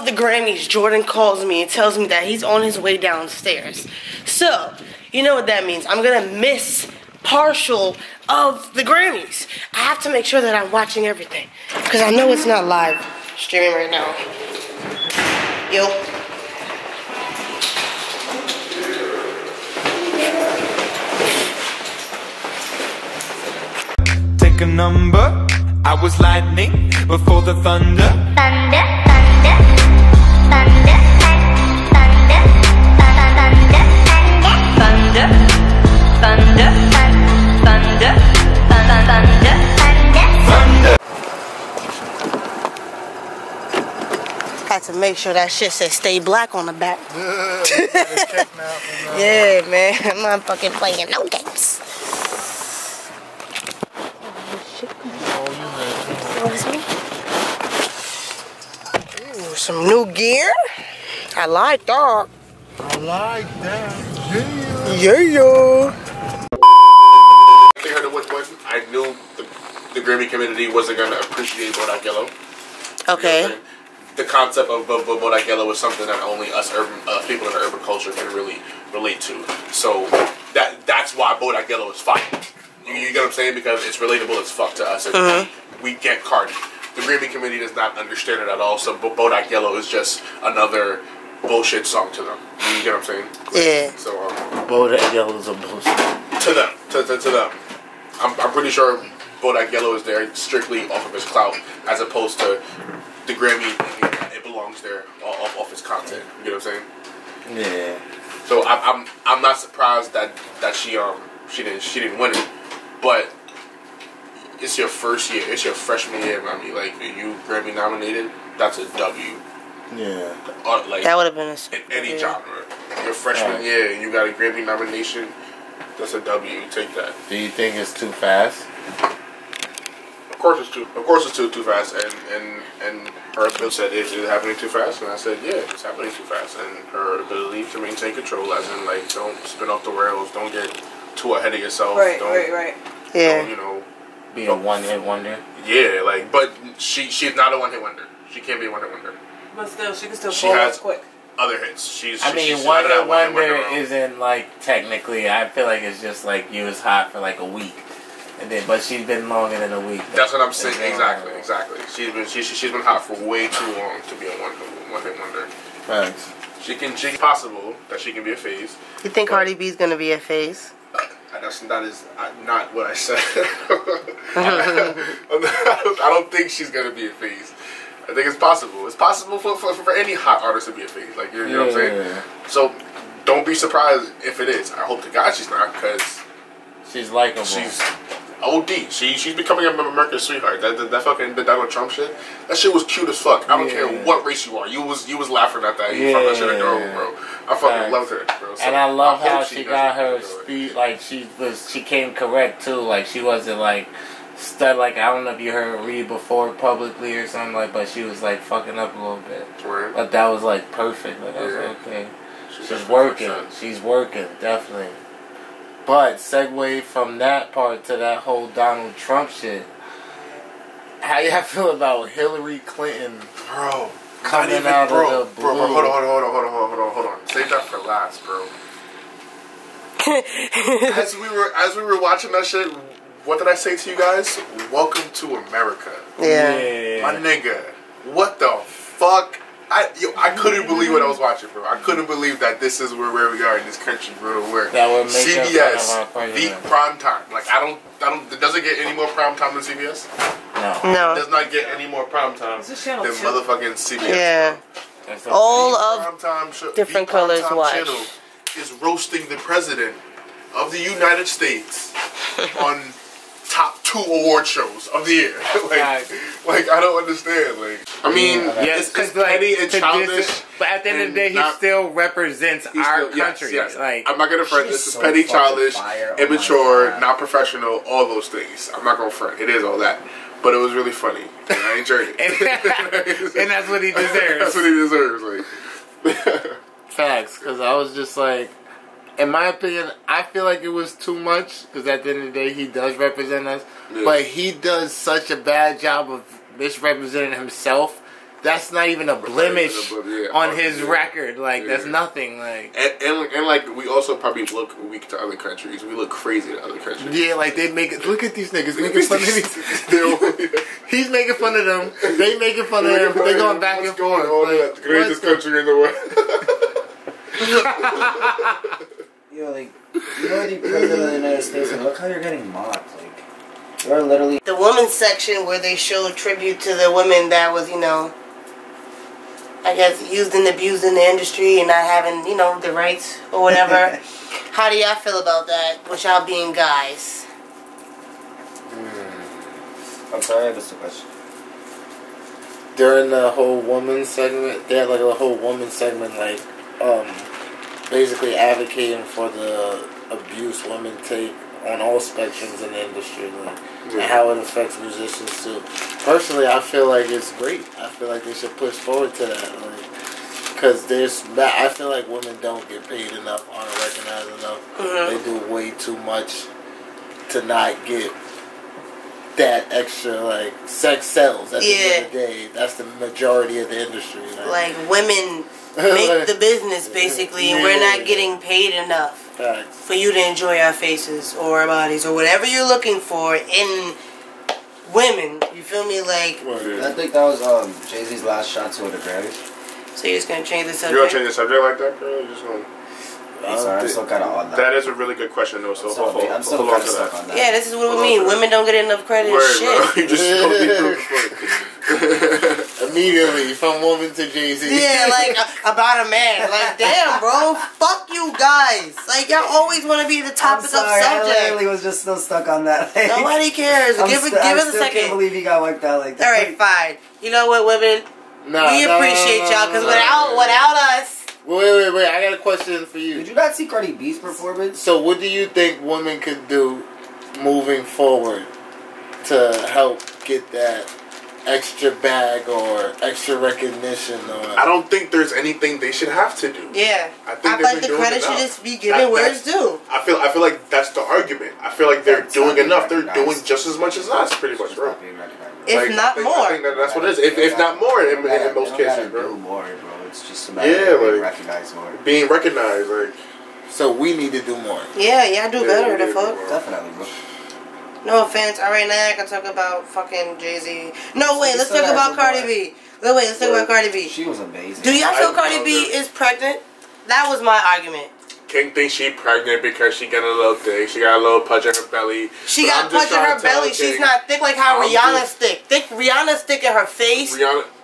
of the Grammys, Jordan calls me and tells me that he's on his way downstairs. So, you know what that means. I'm gonna miss partial of the Grammys. I have to make sure that I'm watching everything, because I know it's not live streaming right now. Yo. Take a number. I was lightning before the thunder. Thunder, thunder, thunder, thunder, thunder, thunder, thunder, thunder, thunder, thunder. Had to make sure that shit said "Stay Black" on the back. Yeah, man. I'm not fucking playing no games. Ooh, some new gear. I like that. I like that. Yeah. Yeah. I heard it was one. I knew the Grammy community wasn't gonna appreciate Bodak Yellow. Okay. You know, the concept of Bodak Yellow is something that only us urban people in the urban culture can really relate to. So that's why Bodak Yellow is fine. You get what I'm saying? Because it's relatable as fuck to us. And we get Cardi. The Grammy community does not understand it at all. So Bodak Yellow is just another bullshit song to them. You get what I'm saying? Yeah. So Bodak Yellow is a bullshit. To them. To them. I'm pretty sure Bodak Yellow is there strictly off of his clout, as opposed to the Grammy. It belongs there off his content. You get what I'm saying? Yeah. So I'm not surprised that she didn't win it, but it's your first year. It's your freshman year, mommy. Like, you Grammy nominated. That's a W. Yeah. Like, that would have been a in any genre. Your freshman year and you got a Grammy nomination. That's a W. Take that. Do you think it's too fast? Of course it's too fast. And her ability said, "Is it happening too fast?" And I said, "Yeah, it's happening too fast." And her ability to maintain control, as in, like, don't spin off the rails, don't get too ahead of yourself. Right. Yeah. Don't, you know, Be a one-hit wonder. Yeah, like, but she's not a one-hit wonder. She can't be a one-hit wonder. But still, she can still She pull has up quick. other hits. She's not one-hit that wonder isn't, like, technically. I feel like it's just like you was hot for like a week, and then but she's been longer than a week. That's what I'm saying. Exactly. She's been hot for way too long to be a one-hit wonder. Thanks. She's possible that she can be a phase. You think Cardi B's gonna be a phase? That is not what I said. I don't think she's gonna be a phase. I think it's possible. It's possible for any hot artist to be a phase. Like, you know what I'm saying? So don't be surprised if it is. I hope to God she's not, because she's likable. She's OD. She's becoming America's sweetheart. That fucking Donald Trump shit. That shit was cute as fuck. I don't care what race you are. You was laughing at that. You found that shit adorable, bro. I fucking loved her, bro. So and I love how she got her speed. Like, she came correct too. Like, she wasn't like stud. Like, I don't know if you heard her read before publicly or something, like, but she was like fucking up a little bit. Right. But that was like perfect. Like, I was like, okay, she's working. She's working, definitely. But segue from that part to that whole Donald Trump shit. How y'all feel about Hillary Clinton, bro? Coming out of the blue. Bro, hold on. Save that for last, bro. as we were watching that shit, what did I say to you guys? Welcome to America. Yeah. My nigga. What the fuck? I couldn't believe what I was watching, bro. I couldn't believe that this is where we are in this country, bro. Where CBS beat prime time. Like, does it get any more prime time than CBS? No. It does not get any more prime time than motherfucking CBS. Yeah. All of different colors watch. Channel is roasting the president of the United States on top 2 award shows of the year. like I don't understand. Like, I mean, it's petty and childish. But at the end of the day, he still represents our country. Yes. Like, I'm not gonna front. This is petty, childish, immature, not professional. All those things. I'm not gonna front. It is all that. But it was really funny. And I enjoyed it. and that's what he deserves. That's what he deserves. Like, facts. Because I was just like, in my opinion, I feel like it was too much. Because at the end of the day, he does represent us. Yeah. But he does such a bad job of misrepresenting himself that's not even a blemish Yeah, on his yeah. record. Like Yeah. that's nothing. Like And like we also probably look weak to other countries. We look crazy to other countries. yeah, like they make it. Look at these niggas making fun of these. He's making fun of them. They making fun of him. They going back and What's going forth. on in Like, the greatest country in the world? Yo, like, you're already president of the United States, and look how you're getting mocked. Like, you're literally. The women's section where they showed tribute to the women that was, you know, I guess used and abused in the industry and not having, you know, the rights or whatever. How do y'all feel about that? With y'all being guys? I'm sorry, I missed the question. During the whole woman segment, they had like a whole woman segment, like basically advocating for the abuse women take on all spectrums in the industry, like, and how it affects musicians too. Personally, I feel like it's great. I feel like they should push forward to that, like, because I feel like women don't get paid enough, aren't recognized enough. They do way too much to not get that extra, like, sex sells at the end of the day. That's the majority of the industry. Like women make the business basically, and we're not getting paid enough for you to enjoy our faces or our bodies or whatever you're looking for in women. You feel me? Like, I think that was Jay-Z's last shot to the Grammys. so you're just gonna change the subject? You gonna change the subject like that, girl? You just gonna... I'm sorry, I'm still kind of on that. That is a really good question, though. So I'm still kind of stuck on that. Yeah, this is what we mean. Women don't get enough credit and shit. You just Immediately from woman to Jay-Z. Yeah, like about a man. Like, damn, bro, fuck you guys. Like, y'all always want to be the topic I'm sorry, of I subject. literally was just still stuck on that. Like, Nobody cares. Give us a I second. can't believe he got wiped out like that. All right, fine. You know what, women? We appreciate y'all because without us. Wait. I got a question for you. Did you not see Cardi B's performance? So what do you think women could do moving forward to help get that extra bag or extra recognition? Or I don't think there's anything they should have to do. Yeah, I think like the credit should just be given where it's due. I feel like that's the argument. I feel like they're doing enough. They're doing just as much as us, pretty much, bro. If not more. I think that's what it is. If not more, in most cases, bro. Do more, bro. It's just a matter of being recognized more. Being recognized, like. So we need to do more. Yeah, do better. The fuck. Definitely, bro. No offense. All right, now I can talk about fucking Jay-Z. No, wait. Let's talk about Cardi B. Let's talk about Cardi B. She was amazing. Do y'all feel Cardi B is pregnant? That was my argument. King thinks she pregnant because she got a little thing. She got a little pudge in her belly. She got pudge in her belly. She's not thick like how Rihanna's thick. Rihanna's thick in her face.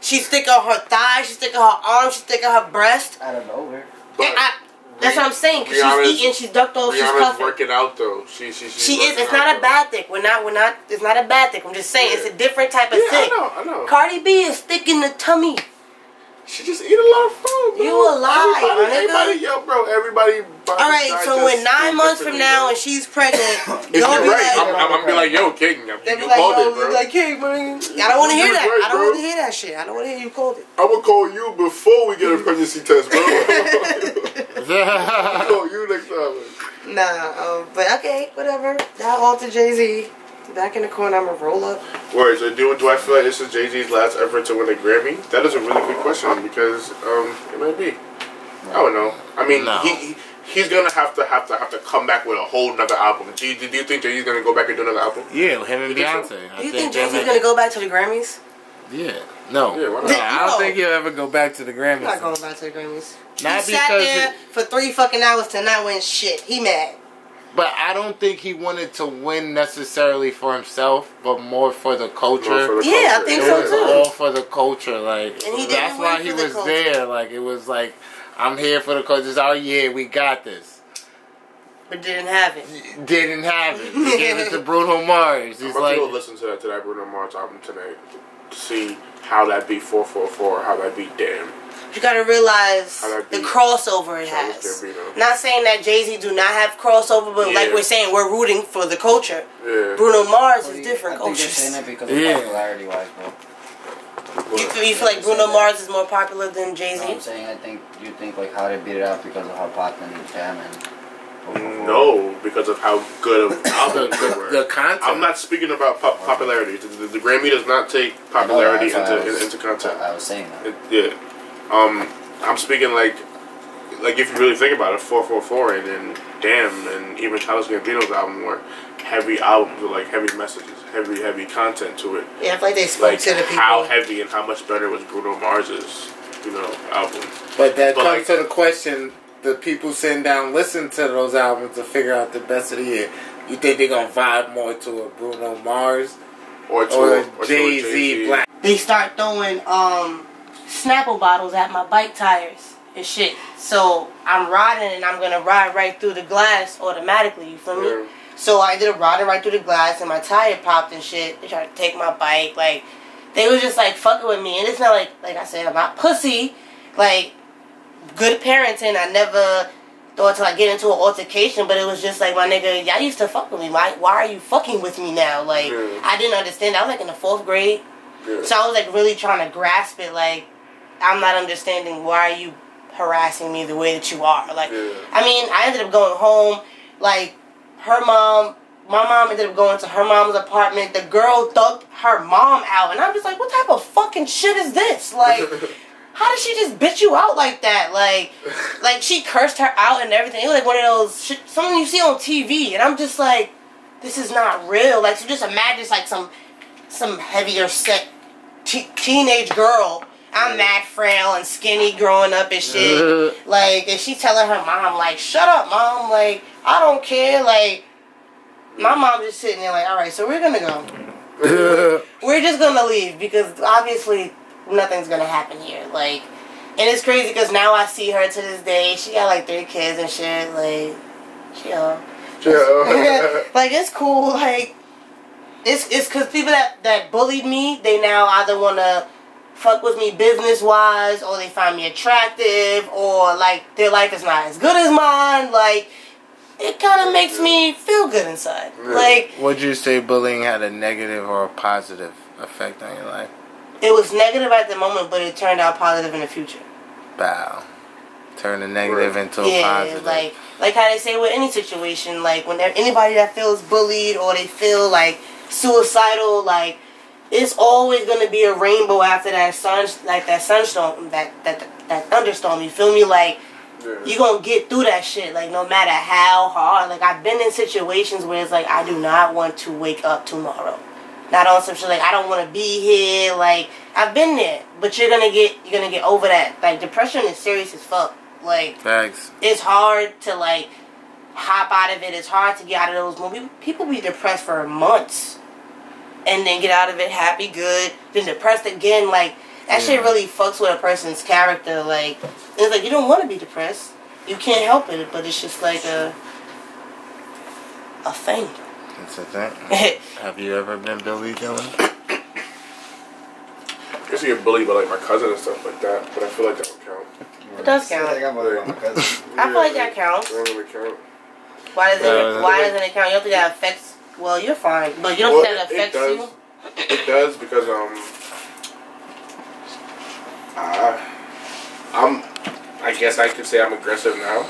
She's thick on her thighs. She's thick on her arms. She's thick on her breast. Out of nowhere. That's what I'm saying. Cause she's eating. She's ducked off. She's Rihanna's puffing. working out though. She is. It's not a bad thick. We're not. It's not a bad thick. I'm just saying it's a different type of thick. I know. Cardi B is thick in the tummy. She just eat a lot of food, bro. You a lie, my nigga. Everybody. Alright, so when 9 months from now and she's pregnant, if you're right, I'm gonna be like, yo, King, you called it, bro. Like, King, man. I don't want to hear that. I don't want to hear that shit. I don't want to hear you called it. I'm gonna call you before we get a pregnancy test, bro. I'll call you next time. Nah, but okay, whatever. Now on to Jay-Z. Back in the corner, I'm gonna roll up. Word, so do I feel like this is Jay-Z's last effort to win a Grammy? That is a really good question because it might be. I don't know. I mean, he's gonna have to come back with a whole nother album. Do you think Jay-Z's gonna go back and do another album? Yeah, him and Beyonce. Do you think Jay-Z's gonna go back to the Grammys? Yeah. No. Yeah, why not? I don't think he'll ever go back to the Grammys. I'm not going back to the Grammys. Not he sat there for 3 fucking hours to not win shit. He mad. But I don't think he wanted to win necessarily for himself, but more for the culture. I think so too. It was all for the culture, like and that's why he was there. Like it was like, I'm here for the culture. Oh yeah, we got this. But didn't have it. Didn't have it. He gave it to Bruno Mars. He's I'm like, gonna go listen to that Bruno Mars album tonight to see how that beat 444, how that beat Damn. You gotta realize the crossover it has. Not saying that Jay-Z do not have crossover, but like we're saying, we're rooting for the culture. Yeah. Bruno Mars is different I think culture. you're saying that because of popularity wise, bro. You feel like Bruno Mars is more popular than Jay-Z? No, I'm saying you think like how they beat it out because of how popular Damn and No, because of how good of albums they were. The content. I'm not speaking about popularity. The Grammy does not take popularity into content. I was saying that. I'm speaking like if you really think about it, 444 and then Damn and even Childish Gambino's album were heavy albums with like heavy messages, heavy content to it. Yeah, I feel like they spoke to the people. How heavy and how much better was Bruno Mars's, album. But that comes to the question: the people sitting down listen to those albums to figure out the best of the year. You think they're gonna vibe more to a Bruno Mars or Jay-Z Black? They start throwing Snapple bottles at my bike tires and shit. So I'm riding and I'm gonna ride right through the glass automatically. You feel me? Yeah. So I ended up riding right through the glass and my tire popped and shit. They tried to take my bike. Like, they was just like fucking with me. And it's not like I said, I'm not pussy. Like, good parenting. I never thought to like get into an altercation, but it was just like, my nigga, y'all used to fuck with me. Why are you fucking with me now? Like, I didn't understand. I was like in the 4th grade. Yeah. So I was like really trying to grasp it. Like, I'm not understanding why are you harassing me the way that you are. Like, I mean, I ended up going home. Like, my mom ended up going to her mom's apartment. The girl thugged her mom out. And I'm just like, what type of fucking shit is this? Like, how did she just bitch you out like that? Like she cursed her out and everything. It was like one of those shit, something you see on TV. And I'm just like, this is not real. Like, so just imagine it's like some heavier set teenage girl. I'm mad frail and skinny growing up and shit. Like, and she telling her mom, like, shut up, mom. Like, I don't care. Like, my mom just sitting there like, all right, so we're going to go. We're just going to leave because obviously nothing's going to happen here. Like, and it's crazy because now I see her to this day. She got like 3 kids and shit. Like, like, it's cool. Like, it's because people that bullied me, they now either want to fuck with me business-wise, or they find me attractive, or like their life is not as good as mine. Like, it kind of makes me feel good inside. Like, would you say bullying had a negative or a positive effect on your life? It was negative at the moment, but it turned out positive in the future. Bow. Turn the negative into a positive. like how they say with any situation, like when anybody that feels bullied or they feel like suicidal, like, it's always gonna be a rainbow after that sunstorm, that thunderstorm. You feel me? Like, you gonna get through that shit. Like, no matter how hard. Like, I've been in situations where it's like, I do not want to wake up tomorrow. Not on some shit like, I don't want to be here. Like, I've been there, but you're gonna get over that. Like, depression is serious as fuck. Like, thanks. It's hard to like hop out of it. It's hard to get out of those movies. People be depressed for months. And then get out of it happy, good, then depressed again. Like, that shit really fucks with a person's character. Like, it's like, you don't want to be depressed. You can't help it, but it's just like a thing. It's a thing. Have you ever been bullied, Dylan? I guess you get bullied by like my cousin and stuff like that, but I feel like that would count. It does count. I got bullied by my cousin. I feel like that counts. It don't really count. Why doesn't it count? You don't think that affects? Well, you're fine, but you don't think that affects you? It does because I guess I could say I'm aggressive now,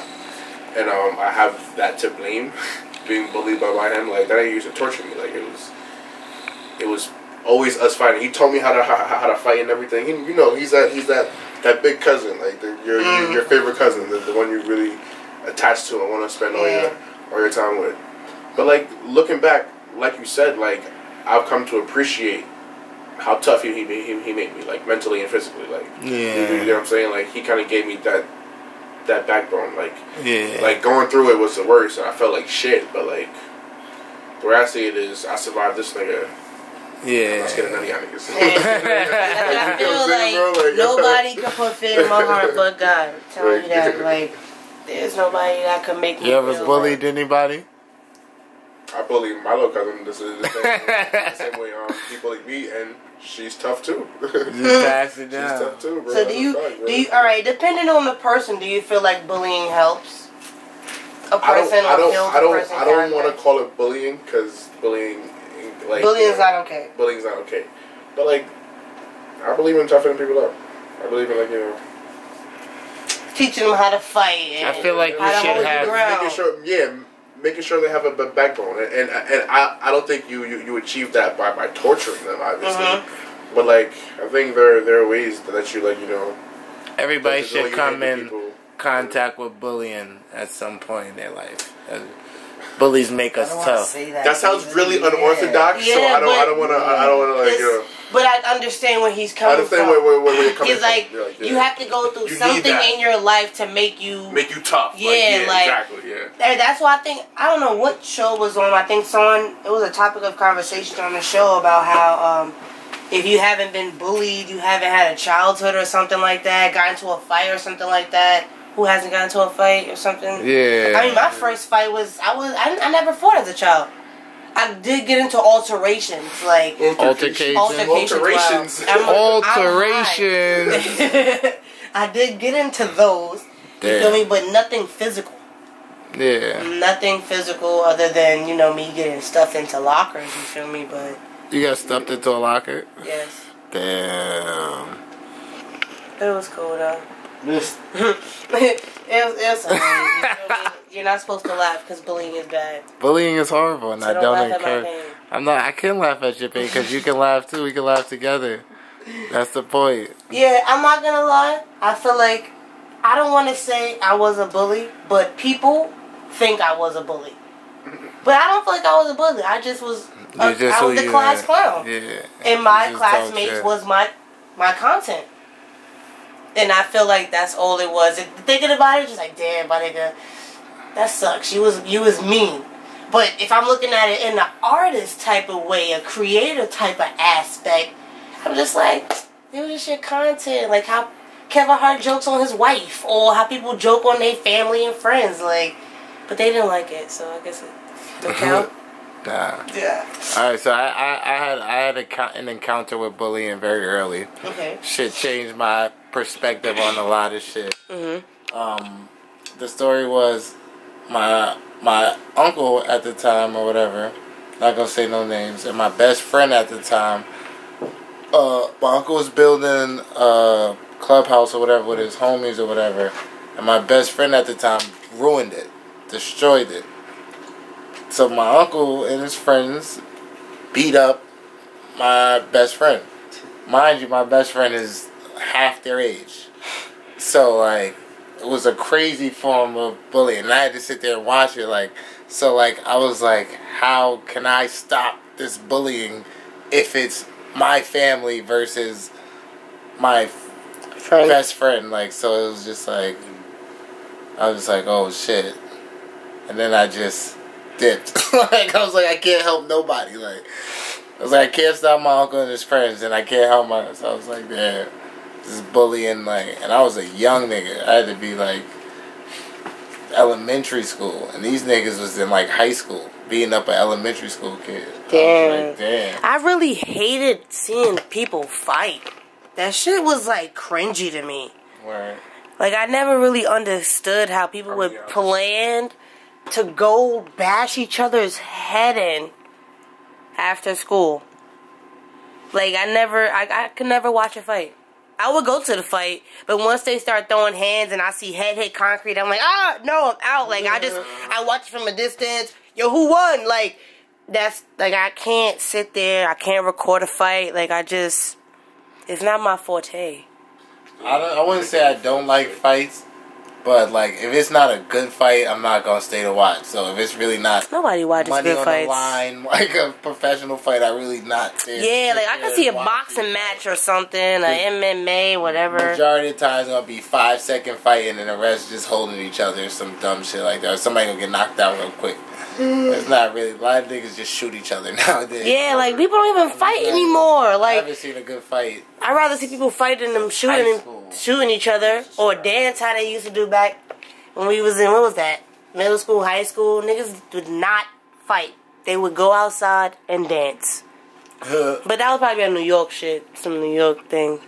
and I have that to blame, being bullied by him. Like, that used to torture me. Like, it was always us fighting. He told me how to fight and everything. He's that big cousin, like your favorite cousin, the one you really attached to and want to spend all your time with. But like, looking back, like you said, like, I've come to appreciate how tough he made me, like, mentally and physically. Like, you know what I'm saying? Like, he kind of gave me that backbone. Like, like, going through it was the worst, and I felt like shit. But like, the way I see it is, I survived this nigga. I'm not scared of none of y'all niggas. I feel like nobody can put fear in my heart but God. Telling you that, like, there's nobody that can make me. You ever bullied anybody? I bullied my little cousin the same way he bullied me, and she's tough too. Just pass it down. She's tough too, bro. So do you? All right. Depending on the person, do you feel like bullying helps a person or kills a person? I don't want to call it bullying because bullying, like, bullying's not okay. Bullying's not okay, but like, I believe in toughening people up. I believe in, like, teaching them how to fight. And I feel like we how to should hold the have- ground. Making sure they have a backbone, and I don't think you achieve that by torturing them, obviously. Mm-hmm. But like, I think there are ways that you Everybody There's no should come united in people. contact with bullying at some point in their life. Bullies make us tough. That sounds really unorthodox. So Yeah, I don't want to like But I understand where he's I coming understand from. where you're coming He's from. like, Yeah, yeah. you have to go through You need something that. in your life to make you tough. Yeah, like- exactly. Yeah. That's why I think, I don't know what show was on. I think it was a topic of conversation on the show about how if you haven't been bullied, you haven't had a childhood or something like that, got into a fight or something like that. Who hasn't gotten into a fight or something? Yeah. I mean, my first fight was, I never fought as a child. I did get into alterations, like Altercations. Alterations. Wow. Alterations. I did get into those. You Damn. feel me? But nothing physical. Yeah. Nothing physical other than, me getting stuffed into lockers, you feel me? But, You got stuffed into a locker? yes. Damn. It was cool, though. This it was hilarious, you feel me? You're not supposed to laugh because bullying is bad. Bullying is horrible, and So I don't don't laugh at my encourage. pain. I can laugh at your pain because you can laugh too. We can laugh together. That's the point. Yeah, I'm not gonna lie. I feel like, I don't want to say I was a bully, but people think I was a bully. But I don't feel like I was a bully. I just was, You're just I who was the you class are. clown. Yeah. And my You just talk classmates shit. was my content. And I feel like that's all it was. And thinking about it, just like, damn, my nigga, that sucks. You was mean. But if I'm looking at it in the artist type of way, a creator type of aspect, I'm just like, it was just your content. Like how Kevin Hart jokes on his wife, or how people joke on their family and friends. Like, but they didn't like it, so I guess it don't count. Nah. Yeah. Alright, so I had an encounter with bullying very early. Okay. Shit changed my perspective on a lot of shit. The story was my uncle at the time or whatever, not gonna say no names, and my best friend at the time, my uncle was building a clubhouse or whatever with his homies or whatever, and my best friend at the time ruined it, destroyed it. So my uncle and his friends beat up my best friend. Mind you, my best friend is half their age. So, like, it was a crazy form of bullying. And I had to sit there and watch it. I was like, how can I stop this bullying if it's my family versus my best friend? Like, so it was just like, I was like, oh, shit. And then I just dipped. I was like, I can't help nobody. Like, I was like, I can't stop my uncle and his friends, and I can't help my. So I was like, damn, this is bullying. Like, and I was a young nigga. I had to be like elementary school, and these niggas was in like high school, beating up an elementary school kid. Damn. I was like, damn. I really hated seeing people fight. That shit was like cringy to me. Word. Like, I never really understood how people would plan to go bash each other's head in after school. Like, I could never watch a fight. I would go to the fight, but once they start throwing hands and I see head hit concrete, I'm like, no, I'm out. Like, I watch it from a distance. Yo, who won? Like, that's, like, I can't sit there. I can't record a fight. Like, it's not my forte. I wouldn't say I don't like fights, but like if it's not a good fight, I'm not gonna stay to watch. So if it's really not Nobody watches money good on fights. the line, like a professional fight, I really not. Yeah, like I can see a boxing match or something, a MMA, whatever. Majority of the time, it's gonna be 5-second fight, and then the rest just holding each other, some dumb shit like that. Or somebody gonna get knocked out real quick. It's not really. A lot of niggas just shoot each other nowadays. Yeah, like people don't even fight anymore. I Like, haven't seen a good fight. I'd rather see people fighting than them shooting each other, or dance how they used to do back when we was in, what was that, middle school, high school. Niggas would not fight. They would go outside and dance. But that was probably a New York shit, some New York thing.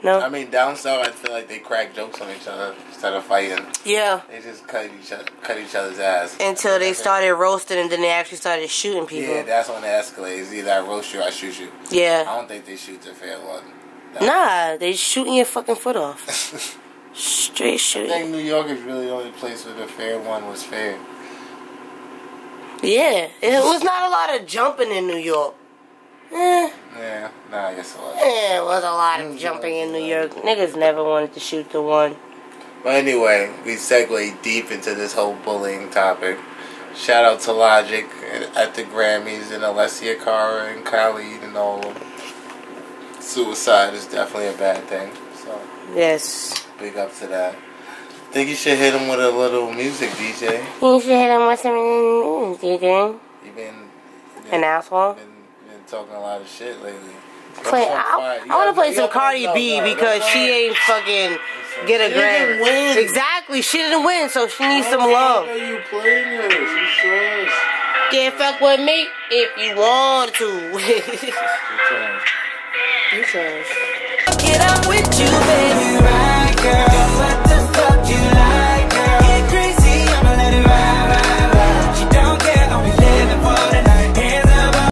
No? I mean, down south, I feel like they crack jokes on each other instead of fighting. Yeah. They just cut each other's ass. Until they started roasting and then they actually started shooting people. Yeah, that's when it escalates. Either I roast you or I shoot you. I Yeah. don't think they shoot the fair one. Nah, they shooting your fucking foot off. Dre I shooting. think New York is really the only place where the fair one was fair. Yeah, it was not a lot of jumping in New York. Yeah, nah, I guess it was. Yeah, it was a lot of jumping in New York. Niggas never wanted to shoot the one. But anyway, we segue deep into this whole bullying topic. Shout out to Logic at the Grammys and Alessia Cara and Khalid and all of them. Suicide is definitely a bad thing. So Yes. big up to that. Think you should hit him with a little music, DJ. You should hit him with some DJ. You've been An asshole. been talking a lot of shit lately. I want to play some Cardi B because she ain't fucking get a Grammy. win. Exactly, she didn't win, so she needs some love. Why are you playing her? She says. Can't fuck with me if you want to. You trash. Get up with you, baby.